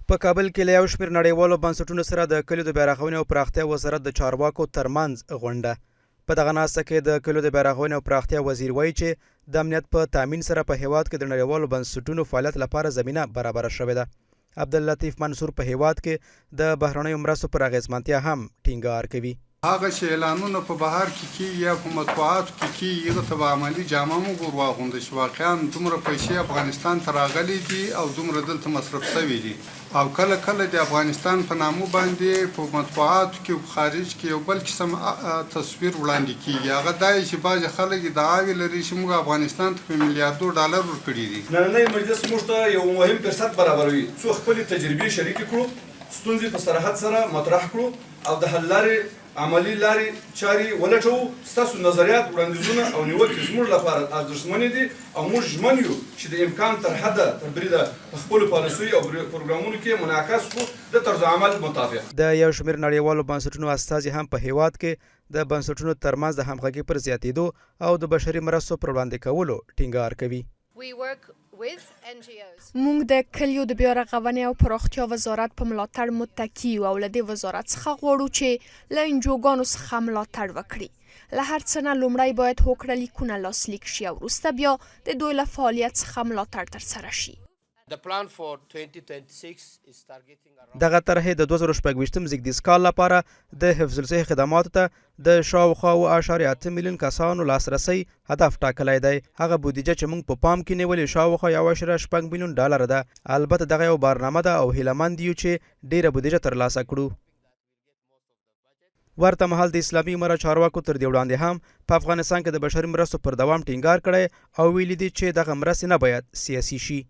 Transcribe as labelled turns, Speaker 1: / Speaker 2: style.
Speaker 1: په کابل کې له یو شمېر نړیوالو بنسټونو سره د کلیو د بیارغونې او پراختیا وزارت د چارواکو ترمنځ غونډه. په دغه ناسته کې د کلیو د بیارغونې او پراختیا وزیر وایي چې د امنیت په تامین سره په هیواد کې د نړیوالو بنسټونو فعالیت لپاره زمینه برابره شوې ده. عبداللطیف منصور په هیواد کې د بهرنیو مرستو پر اغیزمنتیا هم ټینګار کوي.
Speaker 2: هغه چې اعلانونه په بهر کې کیږي یا په مطبوعاتو کې کیږي هغه ته به عملي جامه موږ واغوندو چې واقعا دومره پیسې افغانستان ته راغلي دي او دومره دلته مصرف شوي دي او کله کله د افغانستان په نامو باندې په مطبوعاتو کې او خارج کې یو بل قسم تصویر وړاندې کیږي. هغه دا چې بعضې خلک ادعاوې لري چې موږ افغانستان ته په میلیاردو ډالر ورکړي دي.
Speaker 3: نننی مجلس موږ ته یو مهم فرصت برابروي څو خپلې تجربې شریکې کړو، ستونزې په صراحت سره مطرح کړو او د حل لارې عملی لارې چارې ولټوو. ستاسو نظریات، وړاندیزونه او نیوکې زموږ لپاره ارزښتمنې دي او موږ ژمن یو چې د امکان تر حده تر بریده په خپلو پالیسیو او پروګرامونو کې منعکس کړو د طرز عمل مطابق.
Speaker 1: د یو شمېر نړیوالو بنسټونو استازي هم په هیواد کې د بنسټونو ترمنځ د همغږۍ پر زیاتېدو او د بشري مرستو پر وړاندې کولو ټینګار کوي.
Speaker 4: موږ د کلیو د بیارغونې او پراختیا وزارت په ملاتړ متکی یو او له دې وزارت څخه غواړو چې له انجوګانو څخه ملاتړ وکړي. له هر څه نه لومړی باید هوکړه لیکونه لاسلیک شي او وروسته بیا د دوی له فعالیت څخه ملاتړ ترسره شي. دغه طرحې د 2026 زیږدیز کال لپاره د حفظ الصحې خدماتو ته د شاوخوا 8.8 میلیون کسانو لاسرسی هدف ټاکلی دی. هغه بودیجه چې موږ په پام کې نیولې شاوخوا 1.6 میلیون ډالر ده. البته دغه یو برنامه ده او هیلهمند یو چې ډیره بودیجه ترلاسه کړو. ورته مهال د اسلامي امارت چارواکو تر دې وړاندې هم په افغانستان کې د بشري مرستو پر دوام ټینګار کړی او ویلي دي چې دغه مرستې نه باید سیاسي شي.